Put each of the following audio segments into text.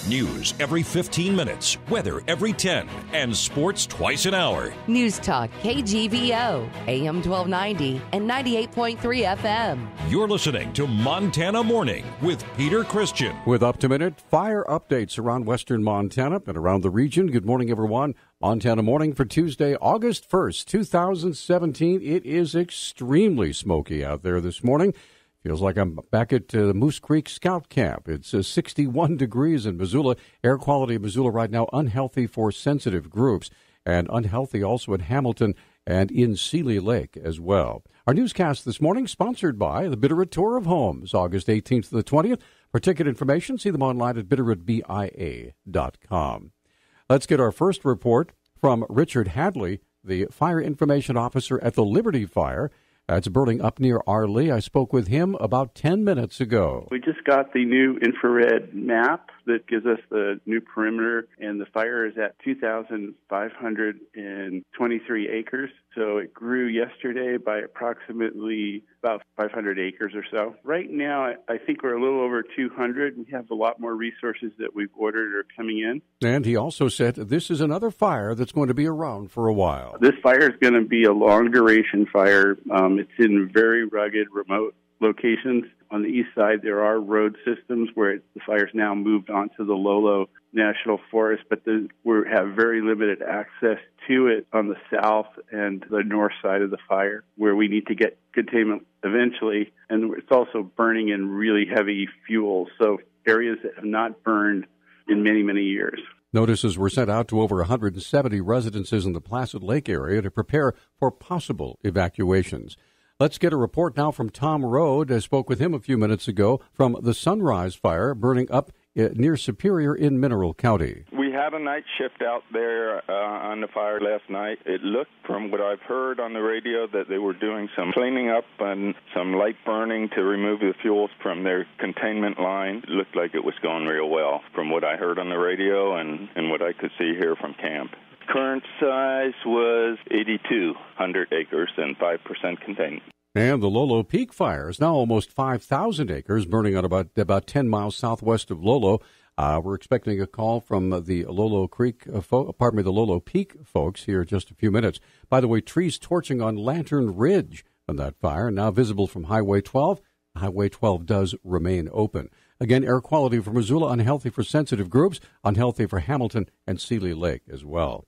News every 15 minutes, weather every 10, and sports twice an hour. Newstalk KGVO, AM 1290 and 98.3 FM. You're listening to Montana Morning with Peter Christian. With up-to-minute fire updates around western Montana and around the region. Good morning, everyone. Montana Morning for Tuesday, August 1st, 2017. It is extremely smoky out there this morning. Feels like I'm back at Moose Creek Scout Camp. It's 61 degrees in Missoula. Air quality in Missoula right now unhealthy for sensitive groups, and unhealthy also in Hamilton and in Seeley Lake as well. Our newscast this morning sponsored by the Bitterroot Tour of Homes, August 18th to the 20th. For ticket information, see them online at bitterrootbia.com. Let's get our first report from Richard Hadley, the Fire Information Officer at the Liberty Fire. It's burning up near Arley. I spoke with him about 10 minutes ago. We just got the new infrared map that gives us the new perimeter, and the fire is at 2,523 acres. So it grew yesterday by approximately about 500 acres or so. Right now, I think we're a little over 200. We have a lot more resources that we've ordered are coming in. And he also said this is another fire that's going to be around for a while. This fire is going to be a long-duration fire. It's in very rugged, remote locations. On the east side, there are road systems where the fire's now moved onto the Lolo National Forest, but we have very limited access to it on the south and the north side of the fire, where we need to get containment eventually. And it's also burning in really heavy fuels, so areas that have not burned in many, many years. Notices were sent out to over 170 residences in the Placid Lake area to prepare for possible evacuations. Let's get a report now from Tom Rode. I spoke with him a few minutes ago from the Sunrise Fire burning up near Superior in Mineral County. We had a night shift out there on the fire last night. It looked, from what I've heard on the radio, that they were doing some cleaning up and some light burning to remove the fuels from their containment line. It looked like it was going real well from what I heard on the radio and what I could see here from camp. Current size was 8,200 acres and 5% containment. And the Lolo Peak Fire is now almost 5,000 acres, burning out about 10 miles southwest of Lolo. We're expecting a call from the Lolo Peak folks here in just a few minutes. By the way, trees torching on Lantern Ridge on that fire, now visible from Highway 12. Highway 12 does remain open. Again, air quality for Missoula, unhealthy for sensitive groups, unhealthy for Hamilton and Seeley Lake as well.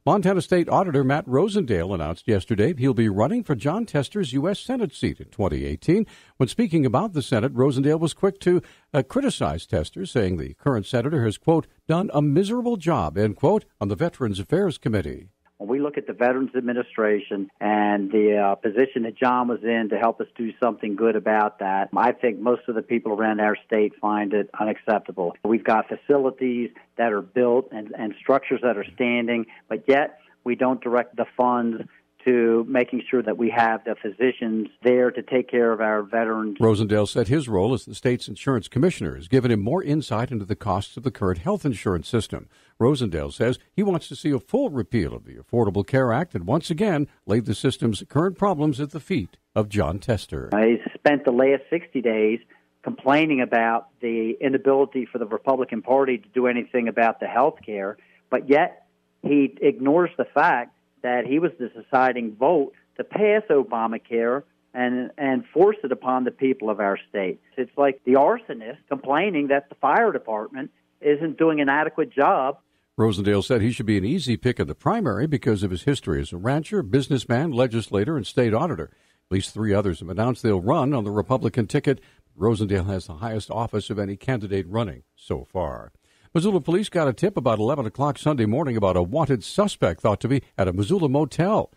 Montana State Auditor Matt Rosendale announced yesterday he'll be running for John Tester's U.S. Senate seat in 2018. When speaking about the Senate, Rosendale was quick to criticize Tester, saying the current senator has, quote, done a miserable job, end quote, on the Veterans Affairs Committee. When we look at the Veterans Administration and the position that John was in to help us do something good about that, I think most of the people around our state find it unacceptable. We've got facilities that are built and structures that are standing, but yet we don't direct the funds to making sure that we have the physicians there to take care of our veterans. Rosendale said his role as the state's insurance commissioner has given him more insight into the costs of the current health insurance system. Rosendale says he wants to see a full repeal of the Affordable Care Act and once again laid the system's current problems at the feet of John Tester. He's spent the last 60 days complaining about the inability for the Republican Party to do anything about the health care, but yet he ignores the fact that he was the deciding vote to pass Obamacare and force it upon the people of our state. It's like the arsonist complaining that the fire department isn't doing an adequate job. Rosendale said he should be an easy pick in the primary because of his history as a rancher, businessman, legislator, and state auditor. At least 3 others have announced they'll run on the Republican ticket. Rosendale has the highest office of any candidate running so far. Missoula police got a tip about 11 o'clock Sunday morning about a wanted suspect thought to be at a Missoula motel.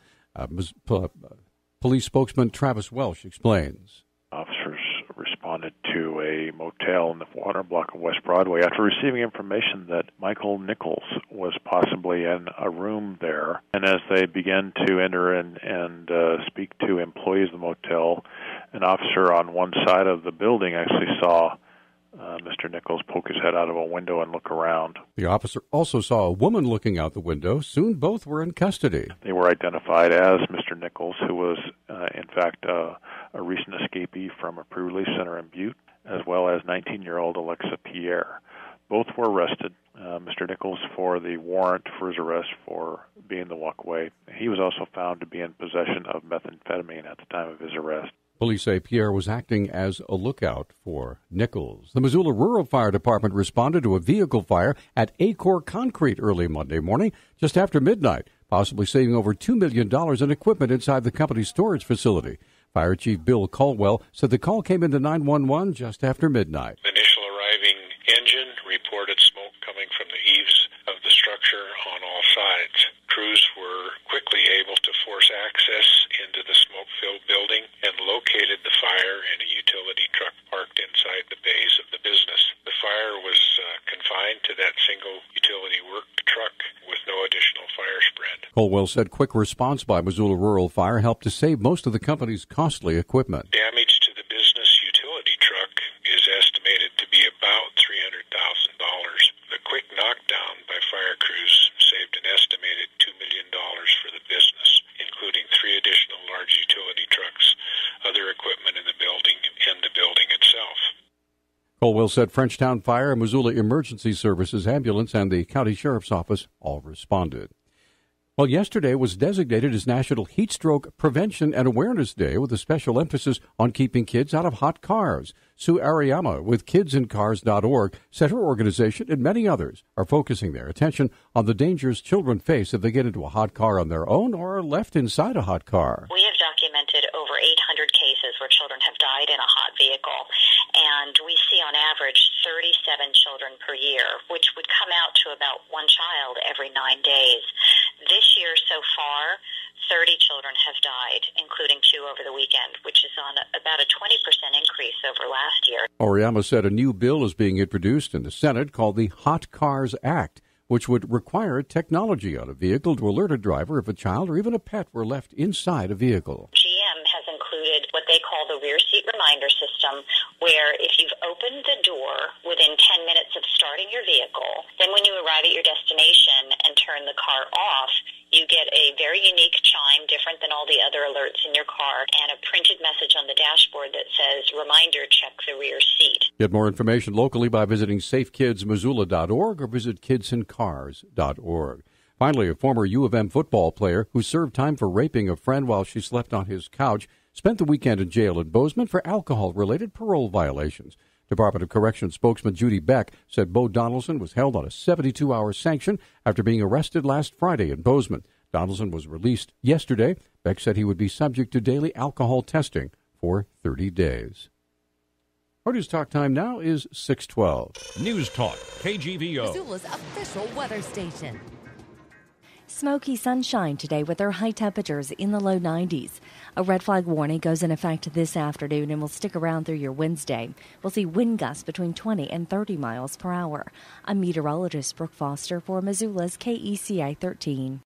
Police spokesman Travis Welsh explains. Officers responded to a motel in the 400 block of West Broadway after receiving information that Michael Nichols was possibly in a room there. And as they began to enter and speak to employees of the motel, an officer on one side of the building actually saw Mr. Nichols poke his head out of a window and look around. The officer also saw a woman looking out the window. Soon both were in custody. They were identified as Mr. Nichols, who was, in fact, a recent escapee from a pre-release center in Butte, as well as 19-year-old Alexa Pierre. Both were arrested. Mr. Nichols for the warrant for his arrest for being the walkaway. He was also found to be in possession of methamphetamine at the time of his arrest. Police say Pierre was acting as a lookout for Nichols. The Missoula Rural Fire Department responded to a vehicle fire at Acor Concrete early Monday morning, just after midnight, possibly saving over $2 million in equipment inside the company's storage facility. Fire Chief Bill Caldwell said the call came into 911 just after midnight. Initial arriving engine reported smoke coming from the eaves of the structure on all sides. Crews were quickly able to force access into the smoke-filled building and located the fire in a utility truck parked inside the bays of the business. The fire was confined to that single utility work truck with no additional fire spread. Caldwell said quick response by Missoula Rural Fire helped to save most of the company's costly equipment. Damage to the business utility truck is estimated to be about $300,000. The quick knockdown by fire crews saved an estimated $2 million for the business, including 3 additional large utility trucks, other equipment in the building, and the building itself. Caldwell said Frenchtown Fire, Missoula Emergency Services Ambulance, and the County Sheriff's Office all responded. Well, yesterday was designated as National Heat Stroke Prevention and Awareness Day with a special emphasis on keeping kids out of hot cars. Sue Ariyama with KidsinCars.org said her organization and many others are focusing their attention on the dangers children face if they get into a hot car on their own or are left inside a hot car. We have documented over 800 cases where children have died in a hot vehicle, and we see on average 37 children per year, which would come out to about one child every 9 days. This year so far, 30 children have died, including 2 over the weekend, which is on about a 20% increase over last year. Oriyama said a new bill is being introduced in the Senate called the Hot Cars Act, which would require technology on a vehicle to alert a driver if a child or even a pet were left inside a vehicle. GM has included what they call the rear seat reminder system, where if you've opened the door within 10 minutes of starting your vehicle, then when you arrive at your destination and turn the car off, you get a very unique chime, different than all the other alerts in your car, and a printed message on the dashboard that says, reminder, check the rear seat. Get more information locally by visiting safekidsmissoula.org or visit kidsincars.org. Finally, a former U of M football player who served time for raping a friend while she slept on his couch spent the weekend in jail in Bozeman for alcohol-related parole violations. Department of Corrections spokesman Judy Beck said Bo Donaldson was held on a 72-hour sanction after being arrested last Friday in Bozeman. Donaldson was released yesterday. Beck said he would be subject to daily alcohol testing for 30 days. Our News Talk time now is 6:12. Newstalk, KGVO. Missoula's official weather station. Smoky sunshine today with our high temperatures in the low 90s. A red flag warning goes in effect this afternoon and will stick around through your Wednesday. We'll see wind gusts between 20 and 30 miles per hour. I'm meteorologist Brooke Foster for Missoula's KECI 13.